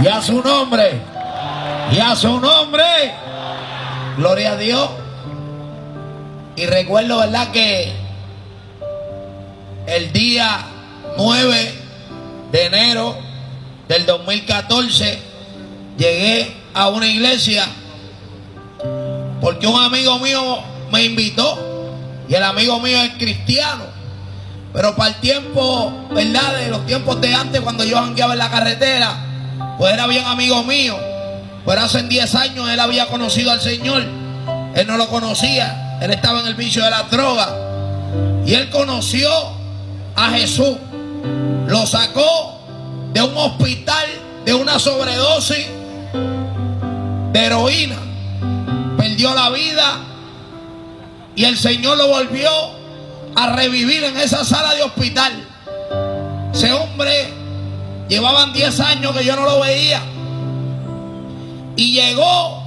Y a su nombre. Y a su nombre. Gloria a Dios. Y recuerdo, ¿verdad?, que el día 9 de enero del 2014 llegué a una iglesia porque un amigo mío me invitó, y el amigo mío es cristiano, pero para el tiempo, ¿verdad?, de los tiempos de antes, cuando yo jangueaba en la carretera, pues era bien amigo mío. Pero hace 10 años él había conocido al Señor. Él no lo conocía, él estaba en el vicio de la droga, y él conoció a Jesús. Lo sacó de un hospital de una sobredosis de heroína, perdió la vida, y el Señor lo volvió a revivir en esa sala de hospital. Ese hombre, llevaban 10 años que yo no lo veía, y llegó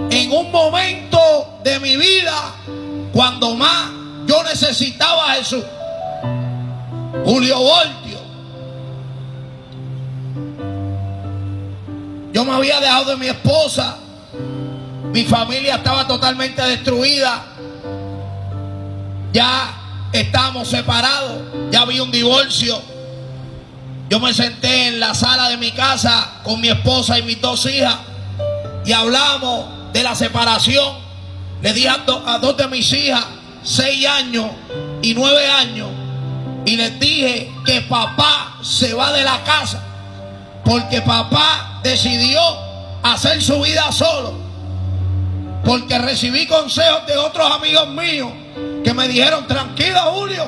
en un momento de mi vida cuando más yo necesitaba a Jesús. Julio Voltio. Yo me había dejado de mi esposa, mi familia estaba totalmente destruida, ya estábamos separados, ya había un divorcio. Yo me senté en la sala de mi casa con mi esposa y mis 2 hijas y hablamos de la separación. Le dije a 2 de mis hijas, 6 años y 9 años, y les dije que papá se va de la casa porque papá decidió hacer su vida solo, porque recibí consejos de otros amigos míos que me dijeron: tranquilo, Julio,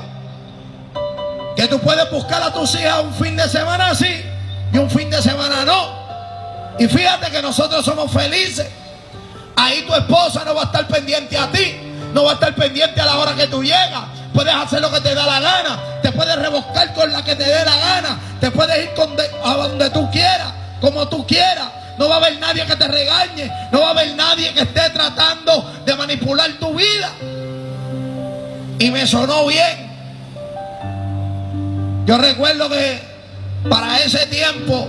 que tú puedes buscar a tus hijas un fin de semana sí y un fin de semana no, y fíjate que nosotros somos felices. Ahí tu esposa no va a estar pendiente a ti, no va a estar pendiente a la hora que tú llegas. Puedes hacer lo que te da la gana, te puedes rebuscar con la que te dé la gana, te puedes ir a donde tú quieras, como tú quieras. No va a haber nadie que te regañe, no va a haber nadie que esté tratando de manipular tu vida. Y me sonó bien. Yo recuerdo que para ese tiempo,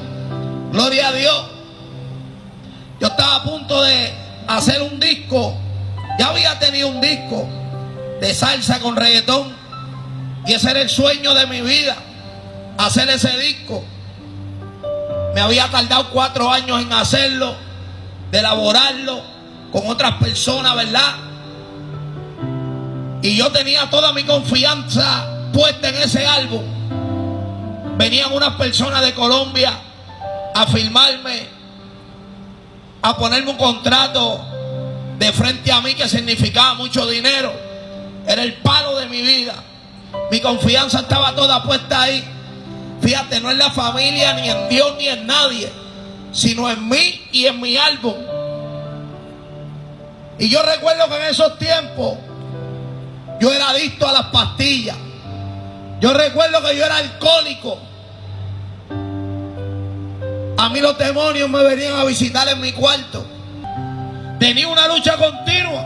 gloria a Dios, yo estaba a punto de hacer un disco. Ya había tenido un disco de salsa con reggaetón, y ese era el sueño de mi vida, hacer ese disco. Me había tardado 4 años en hacerlo, de elaborarlo con otras personas, ¿verdad? Y yo tenía toda mi confianza puesta en ese álbum. Venían unas personas de Colombia a firmarme, a ponerme un contrato de frente a mí que significaba mucho dinero. Era el palo de mi vida. Mi confianza estaba toda puesta ahí. Fíjate, no en la familia, ni en Dios, ni en nadie, sino en mí y en mi álbum. Y yo recuerdo que en esos tiempos yo era adicto a las pastillas. Yo recuerdo que yo era alcohólico. A mí los demonios me venían a visitar en mi cuarto. Tenía una lucha continua,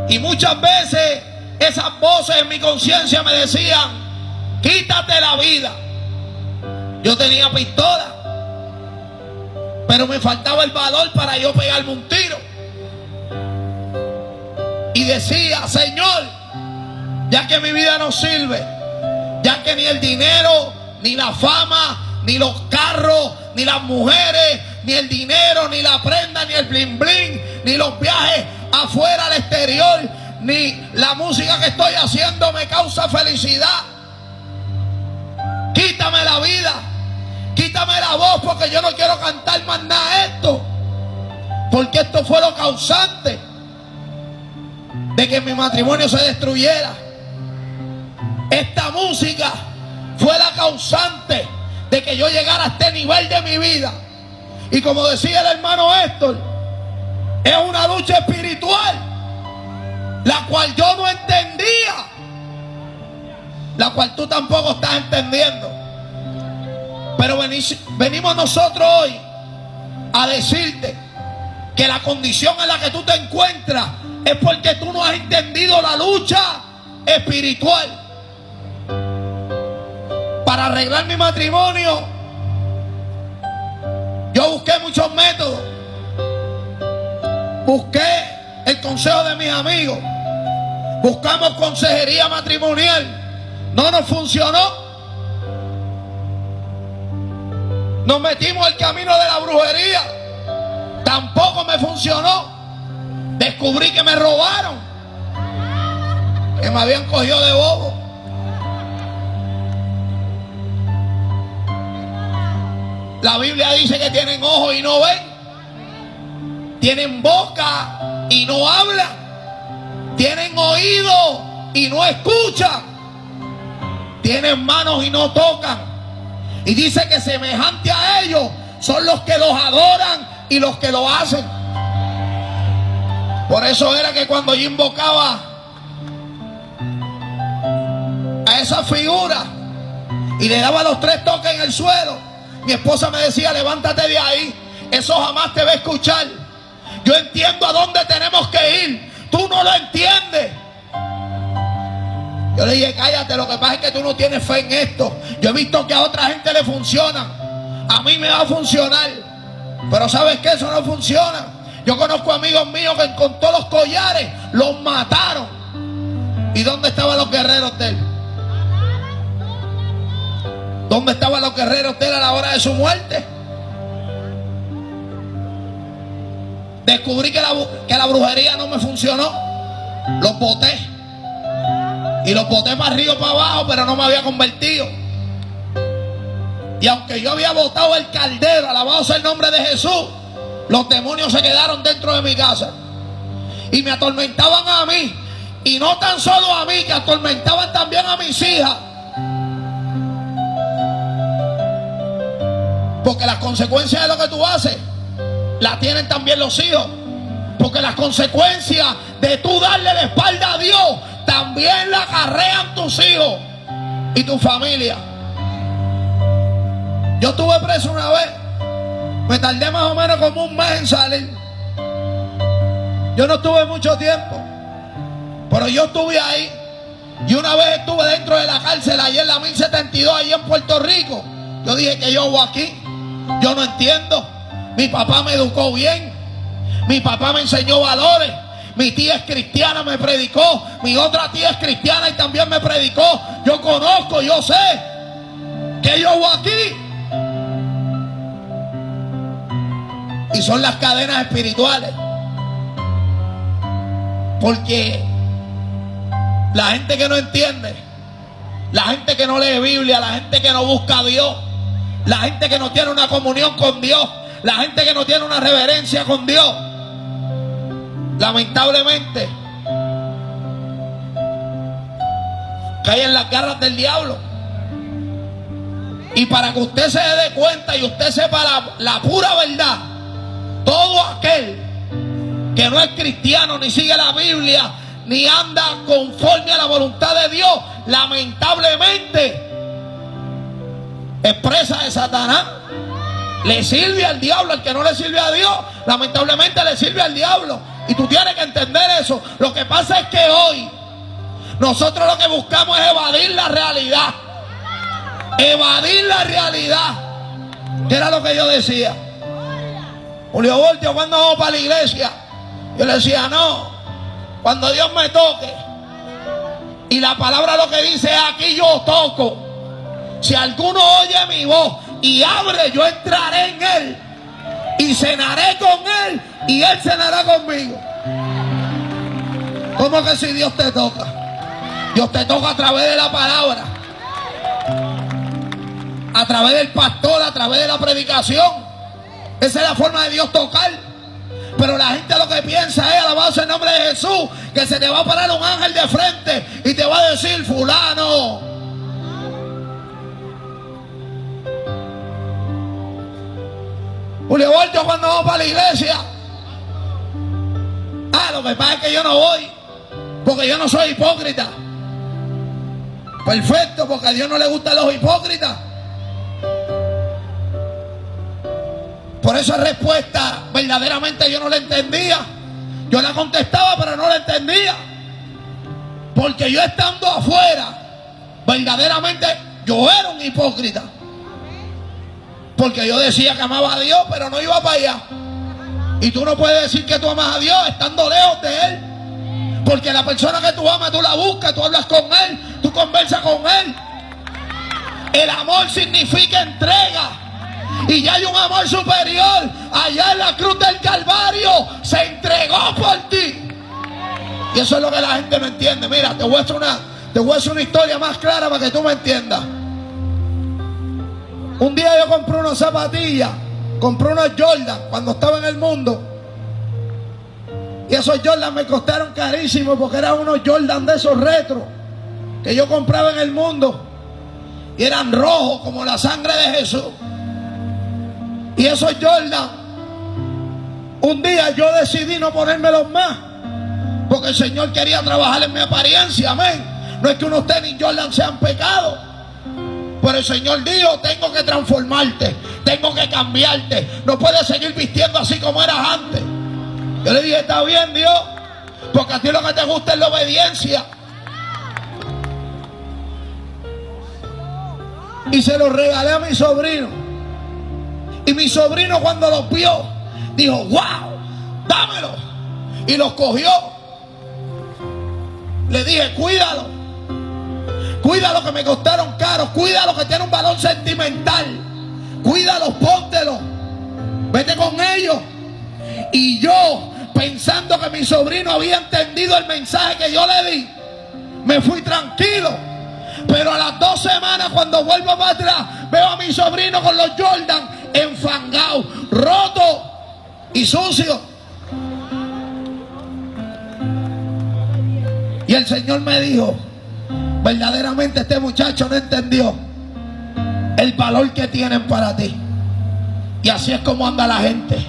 y muchas veces esas voces en mi conciencia me decían: quítate la vida. Yo tenía pistola, pero me faltaba el valor para yo pegarme un tiro. Y decía: Señor, ya que mi vida no sirve, ya que ni el dinero, ni la fama, ni los carros, ni las mujeres, ni el dinero, ni la prenda, ni el bling bling, ni los viajes afuera al exterior, ni la música que estoy haciendo me causa felicidad, quítame la vida, quítame la voz, porque yo no quiero cantar más nada de esto, porque esto fue lo causante de que mi matrimonio se destruyera. Esta música fue la causante de que yo llegara a este nivel de mi vida. Y como decía el hermano Héctor, es una lucha espiritual, la cual yo no entendía, la cual tú tampoco estás entendiendo. Pero venimos nosotros hoy a decirte que la condición en la que tú te encuentras es porque tú no has entendido la lucha espiritual. Para arreglar mi matrimonio, yo Yo busqué muchos métodos. Busqué el consejo de mis amigos. Buscamos consejería matrimonial. No nos funcionó. Nos metimos el camino de la brujería. Tampoco me funcionó. Descubrí que me robaron, que me habían cogido de bobo. La Biblia dice que tienen ojos y no ven, tienen boca y no hablan, tienen oído y no escuchan, tienen manos y no tocan. Y dice que semejante a ellos son los que los adoran y los que lo hacen. Por eso era que cuando yo invocaba a esa figura y le daba los 3 toques en el suelo, mi esposa me decía: levántate de ahí, eso jamás te va a escuchar. Yo entiendo a dónde tenemos que ir, tú no lo entiendes. Yo le dije: cállate, lo que pasa es que tú no tienes fe en esto. Yo he visto que a otra gente le funciona, a mí me va a funcionar. Pero ¿sabes qué? Eso no funciona. Yo conozco amigos míos que con todos los collares los mataron. ¿Y dónde estaban los guerreros de él? ¿Dónde estaban los guerreros de él a la hora de su muerte? Descubrí que la brujería no me funcionó. Los boté. Y los boté para arriba, para abajo, pero no me había convertido. Y aunque yo había botado el caldero, alabado sea el nombre de Jesús, los demonios se quedaron dentro de mi casa y me atormentaban a mí. Y no tan solo a mí, que atormentaban también a mis hijas. Porque las consecuencias de lo que tú haces las tienen también los hijos. Porque las consecuencias de tú darle la espalda a Dios también la acarrean tus hijos y tu familia. Yo estuve preso una vez. Me tardé más o menos como un mes en salir. Yo no estuve mucho tiempo, pero yo estuve ahí. Y una vez estuve dentro de la cárcel, allí en la 1072, allí en Puerto Rico. Yo dije: que yo hago aquí? Yo no entiendo. Mi papá me educó bien. Mi papá me enseñó valores. Mi tía es cristiana, me predicó. Mi otra tía es cristiana y también me predicó. Yo conozco, yo sé. ¿Qué yo hago aquí? Y son las cadenas espirituales. Porque la gente que no entiende, la gente que no lee Biblia, la gente que no busca a Dios, la gente que no tiene una comunión con Dios, la gente que no tiene una reverencia con Dios, lamentablemente cae en las garras del diablo. Y para que usted se dé cuenta y usted sepa la pura verdad, todo aquel que no es cristiano, ni sigue la Biblia, ni anda conforme a la voluntad de Dios, lamentablemente es presa de Satanás. Le sirve al diablo. El que no le sirve a Dios, lamentablemente le sirve al diablo. Y tú tienes que entender eso. Lo que pasa es que hoy nosotros lo que buscamos es evadir la realidad. Evadir la realidad. ¿Qué era lo que yo decía? Julio Voltio, cuando vamos para la iglesia, yo le decía: no, cuando Dios me toque. Y la palabra lo que dice es: aquí yo toco. Si alguno oye mi voz y abre, yo entraré en él y cenaré con él y él cenará conmigo. ¿Cómo que si Dios te toca? Dios te toca a través de la palabra, a través del pastor, a través de la predicación. Esa es la forma de Dios tocar. Pero la gente lo que piensa es, alabado sea el nombre de Jesús, que se te va a parar un ángel de frente y te va a decir: fulano, Julio Voltio, cuando vamos para la iglesia, lo que pasa es que yo no voy porque yo no soy hipócrita. Perfecto, porque a Dios no le gustan los hipócritas. Por esa respuesta verdaderamente yo no la entendía. Yo la contestaba, pero no la entendía. Porque yo, estando afuera, verdaderamente yo era un hipócrita. Porque yo decía que amaba a Dios, pero no iba para allá. Y tú no puedes decir que tú amas a Dios estando lejos de Él. Porque la persona que tú amas, tú la buscas, tú hablas con Él, tú conversas con Él. El amor significa entrega. Y ya hay un amor superior. Allá en la cruz del Calvario se entregó por ti. Y eso es lo que la gente no entiende. Mira, te voy a hacer una historia más clara para que tú me entiendas. Un día yo compré unas zapatillas, compré unos Jordan cuando estaba en el mundo. Y esos Jordan me costaron carísimo porque eran unos Jordan de esos retro que yo compraba en el mundo. Y eran rojos como la sangre de Jesús. Y esos Jordan, un día yo decidí no ponérmelos más, porque el Señor quería trabajar en mi apariencia, amén. No es que unos tenis Jordan sean pecado, pero el Señor dijo, tengo que transformarte, tengo que cambiarte, no puedes seguir vistiendo así como eras antes. Yo le dije, está bien, Dios, porque a ti lo que te gusta es la obediencia. Y se los regalé a mi sobrino. Y mi sobrino cuando los vio, dijo, wow, dámelo. Y los cogió. Le dije, cuídalo. Cuídalo que me costaron caros. Cuídalo que tiene un valor sentimental. Cuídalo, póntelo. Vete con ellos. Y yo, pensando que mi sobrino había entendido el mensaje que yo le di, me fui tranquilo. Pero a las 2 semanas, cuando vuelvo para atrás, veo a mi sobrino con los Jordan enfangados, rotos y sucios. Y el Señor me dijo, verdaderamente este muchacho no entendió el valor que tienen para ti. Y así es como anda la gente,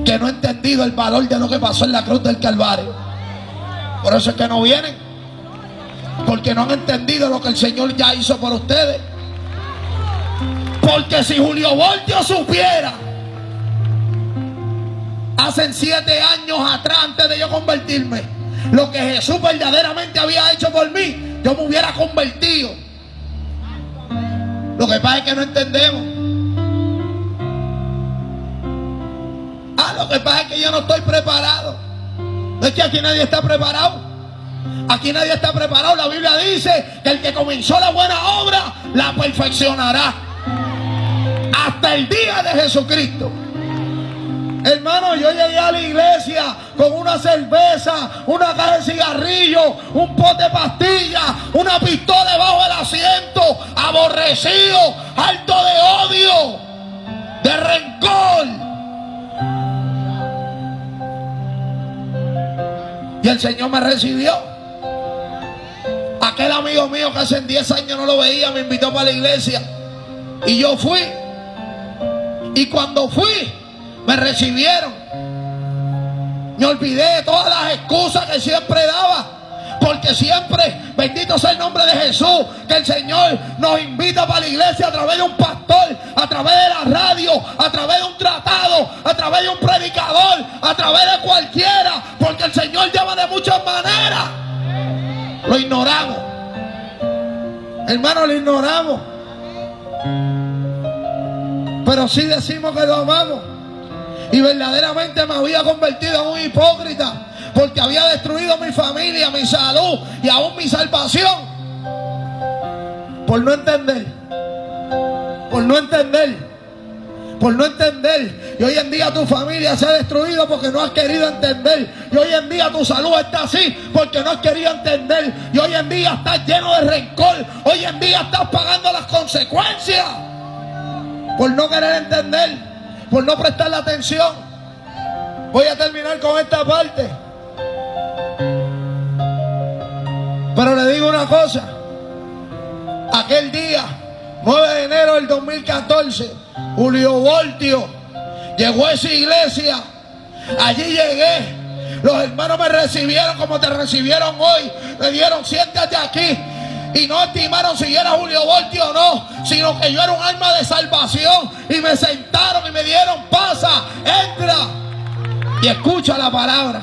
que no ha entendido el valor de lo que pasó en la cruz del Calvario. Por eso es que no vienen, porque no han entendido lo que el Señor ya hizo por ustedes. Porque si Julio Voltio supiera, hace 7 años atrás, antes de yo convertirme, lo que Jesús verdaderamente había hecho por mí, yo me hubiera convertido. Lo que pasa es que no entendemos. Lo que pasa es que yo no estoy preparado. No es que aquí nadie está preparado. Aquí nadie está preparado. La Biblia dice que el que comenzó la buena obra la perfeccionará hasta el día de Jesucristo. Hermano, yo llegué a la iglesia con una cerveza, una caja de cigarrillos, un pote de pastillas, una pistola debajo del asiento, aborrecido, harto de odio, de rencor. Y el Señor me recibió. Aquel amigo mío que hace 10 años no lo veía, me invitó para la iglesia. Y yo fui. Y cuando fui, me recibieron. Me olvidé de todas las excusas que siempre daba. Porque siempre, bendito sea el nombre de Jesús, que el Señor nos invita para la iglesia a través de un pastor, a través de la radio, a través de un tratado, a través de un predicador, a través de cualquiera. Porque el Señor llama de muchas maneras. Lo ignoramos. Hermano, lo ignoramos. Pero sí decimos que lo amamos. Y verdaderamente me había convertido en un hipócrita, porque había destruido mi familia, mi salud y aún mi salvación. Por no entender. Por no entender. Por no entender. Y hoy en día tu familia se ha destruido porque no has querido entender. Y hoy en día tu salud está así porque no has querido entender. Y hoy en día estás lleno de rencor. Hoy en día estás pagando las consecuencias por no querer entender, por no prestarle atención. Voy a terminar con esta parte. Pero le digo una cosa. Aquel día, 9 de enero del 2014, Julio Voltio llegó a esa iglesia. Allí llegué. Los hermanos me recibieron como te recibieron hoy. Me dieron, siéntate aquí. Y no estimaron si era Julio Voltio o no, sino que yo era un alma de salvación. Y me sentaron y me dieron, pasa, entra y escucha la palabra.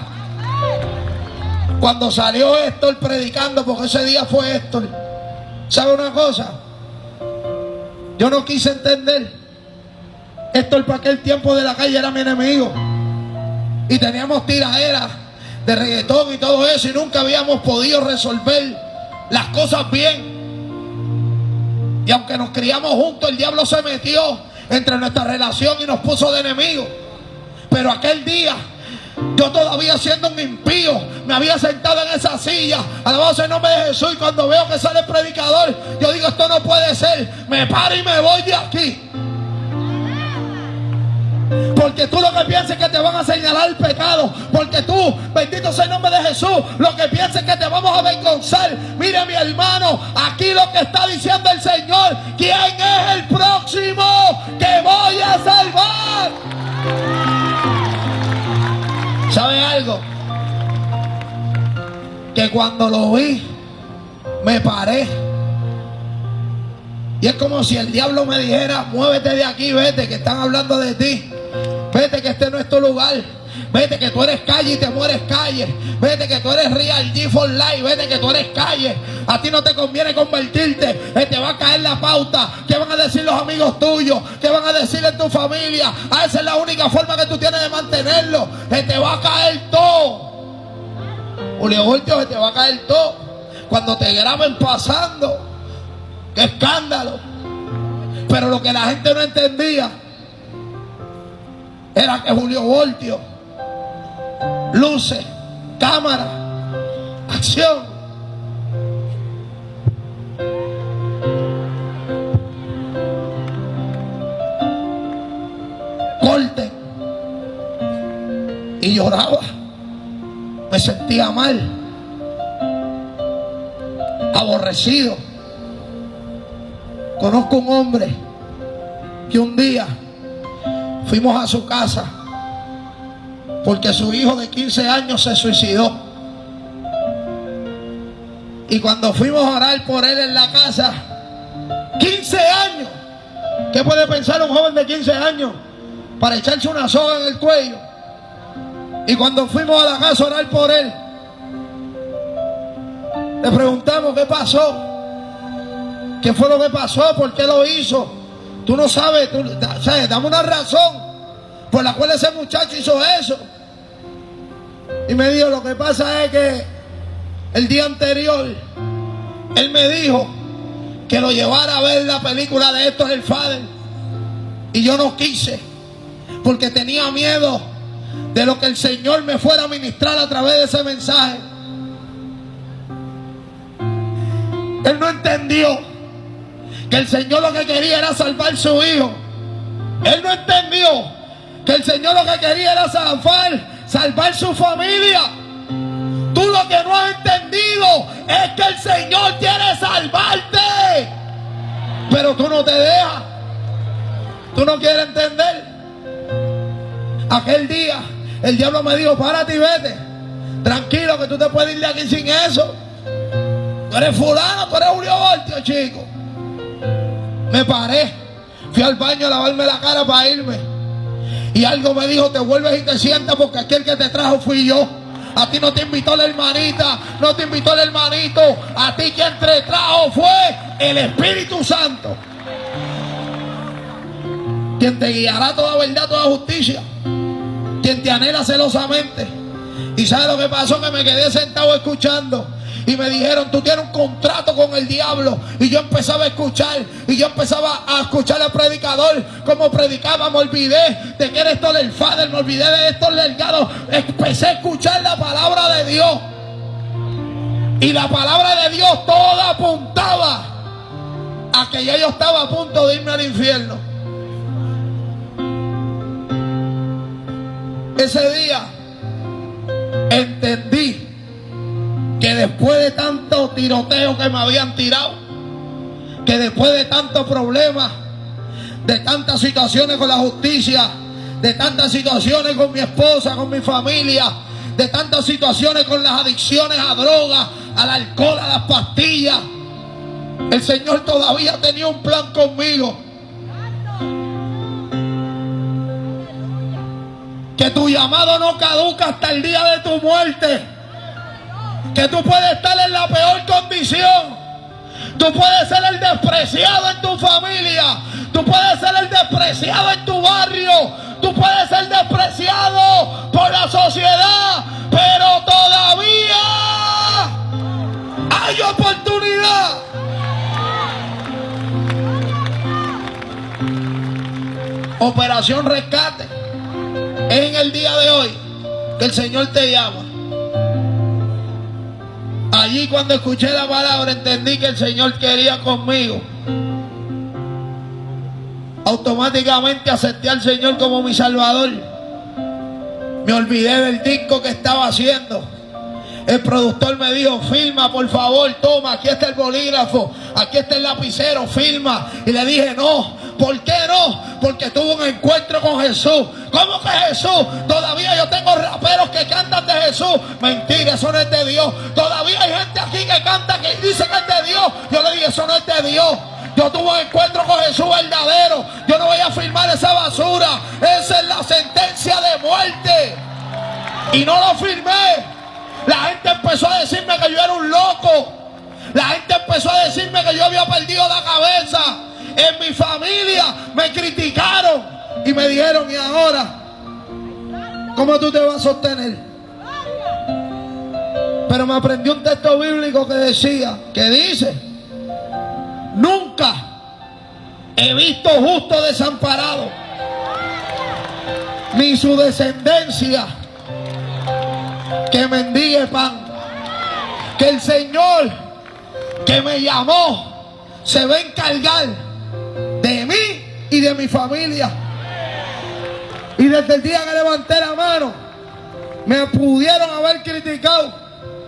Cuando salió Héctor predicando, porque ese día fue Héctor, ¿sabe una cosa? Yo no quise entender. Héctor para aquel tiempo de la calle era mi enemigo. Y teníamos tiraderas de reggaetón y todo eso, y nunca habíamos podido resolver las cosas bien. Y aunque nos criamos juntos, el diablo se metió entre nuestra relación y nos puso de enemigos. Pero aquel día, yo todavía siendo un impío, me había sentado en esa silla, alabado sea el nombre de Jesús, y cuando veo que sale el predicador, yo digo, esto no puede ser, me paro y me voy de aquí. Porque tú lo que piensas es que te van a señalar el pecado. Porque tú, bendito sea el nombre de Jesús, lo que piensas es que te vamos a avergonzar. Mire, mi hermano, aquí lo que está diciendo el Señor: ¿quién es el próximo que voy a salvar? ¿Sabe algo? Que cuando lo vi, me paré. Y es como si el diablo me dijera: muévete de aquí, vete, que están hablando de ti. Vete, que este no es tu lugar. Vete, que tú eres calle y te mueres calle. Vete, que tú eres Real G for Life. Vete, que tú eres calle. A ti no te conviene convertirte. Te va a caer la pauta. ¿Qué van a decir los amigos tuyos? ¿Qué van a decir en tu familia? Esa es la única forma que tú tienes de mantenerlo. Te va a caer todo. Julio Voltio, se te va a caer todo. Cuando te graben pasando. ¡Qué escándalo! Pero lo que la gente no entendía era que Julio Voltio, luces, cámara, acción. Corte. Y lloraba. Me sentía mal, aborrecido. Conozco un hombre que un día fuimos a su casa porque su hijo de 15 años se suicidó. Y cuando fuimos a orar por él en la casa, 15 años. ¿Qué puede pensar un joven de 15 años para echarse una soga en el cuello? Y cuando fuimos a la casa a orar por él, le preguntamos: ¿qué pasó? ¿Qué fue lo que pasó? ¿Por qué lo hizo? Tú no sabes, ¿sabes? Dame una razón por la cual ese muchacho hizo eso. Y me dijo: lo que pasa es que el día anterior él me dijo que lo llevara a ver la película de Héctor el Father, y yo no quise porque tenía miedo de lo que el Señor me fuera a ministrar a través de ese mensaje. Él no entendió que el Señor lo que quería era salvar su hijo. Él no entendió que el Señor lo que quería era salvar su familia. Tú lo que no has entendido es que el Señor quiere salvarte, pero tú no te dejas. Tú no quieres entender. Aquel día el diablo me dijo: párate y vete. Tranquilo, que tú te puedes ir de aquí sin eso. Tú eres fulano, tú eres Julio Voltio, chico. Me paré, fui al baño a lavarme la cara para irme. Y algo me dijo: te vuelves y te sientas, porque aquel que te trajo fui yo. A ti no te invitó la hermanita, no te invitó el hermanito. A ti quien te trajo fue el Espíritu Santo, quien te guiará toda verdad, toda justicia, quien te anhela celosamente. Y ¿sabes lo que pasó? Que me quedé sentado escuchando. Y me dijeron: tú tienes un contrato con el diablo. Y yo empezaba a escuchar. Y yo empezaba a escuchar al predicador como predicaba. Me olvidé de que era Héctor el Father. Me olvidé de Héctor Delgado. Empecé a escuchar la palabra de Dios. Y la palabra de Dios toda apuntaba a que ya yo estaba a punto de irme al infierno. Ese día entendí que después de tanto tiroteo que me habían tirado, que después de tantos problemas, de tantas situaciones con la justicia, de tantas situaciones con mi esposa, con mi familia, de tantas situaciones con las adicciones a drogas, al alcohol, a las pastillas, el Señor todavía tenía un plan conmigo. Que tu llamado no caduca hasta el día de tu muerte. Que tú puedes estar en la peor condición. Tú puedes ser el despreciado en tu familia. Tú puedes ser el despreciado en tu barrio. Tú puedes ser despreciado por la sociedad. Pero todavía hay oportunidad. Operación Rescate. Es en el día de hoy que el Señor te llama. Allí cuando escuché la palabra entendí que el Señor quería conmigo. Automáticamente acepté al Señor como mi Salvador. Me olvidé del disco que estaba haciendo. El productor me dijo: firma por favor, toma, aquí está el bolígrafo, aquí está el lapicero, firma. Y le dije: no. ¿Por qué no? Porque tuve un encuentro con Jesús. ¿Cómo que Jesús? Todavía yo tengo raperos que cantan de Jesús. Mentira, eso no es de Dios. Todavía hay gente aquí que canta, que dice que es de Dios. Yo le dije: eso no es de Dios. Yo tuve un encuentro con Jesús verdadero. Yo no voy a firmar esa basura. Esa es la sentencia de muerte. Y no lo firmé. La gente empezó a decirme que yo era un loco. La gente empezó a decirme que yo había perdido la cabeza. En mi familia me criticaron y me dijeron: ¿y ahora cómo tú te vas a sostener? Pero me aprendí un texto bíblico que decía, que dice: nunca he visto justo desamparado, ni su descendencia que mendigue pan. Que el Señor que me llamó se va a encargar de mí y de mi familia. Y desde el día que levanté la mano, me pudieron haber criticado,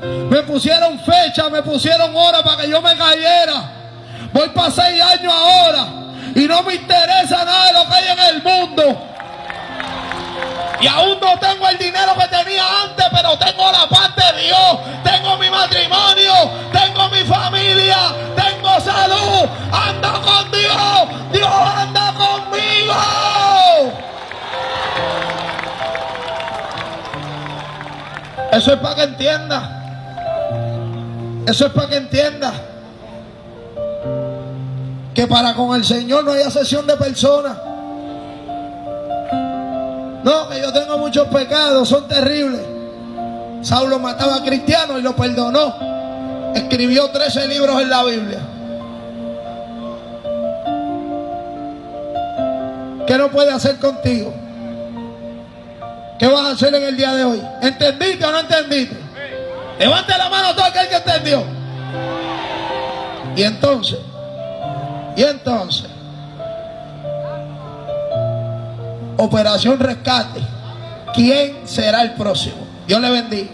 me pusieron fecha, me pusieron hora para que yo me cayera. Voy para 6 años ahora y no me interesa nada de lo que hay en el mundo. Y aún no tengo el dinero que tenía antes, pero tengo la paz de Dios, tengo mi matrimonio, tengo mi familia, tengo salud, ando con Dios, Dios anda conmigo. Eso es para que entienda. Eso es para que entienda que para con el Señor no hay acepción de personas. No, que yo tengo muchos pecados, son terribles. Saulo mataba a cristianos y lo perdonó. Escribió 13 libros en la Biblia. ¿Qué no puede hacer contigo? ¿Qué vas a hacer en el día de hoy? ¿Entendiste o no entendiste? Levante la mano todo aquel que entendió. Y entonces, Operación Rescate. ¿Quién será el próximo? Dios le bendiga.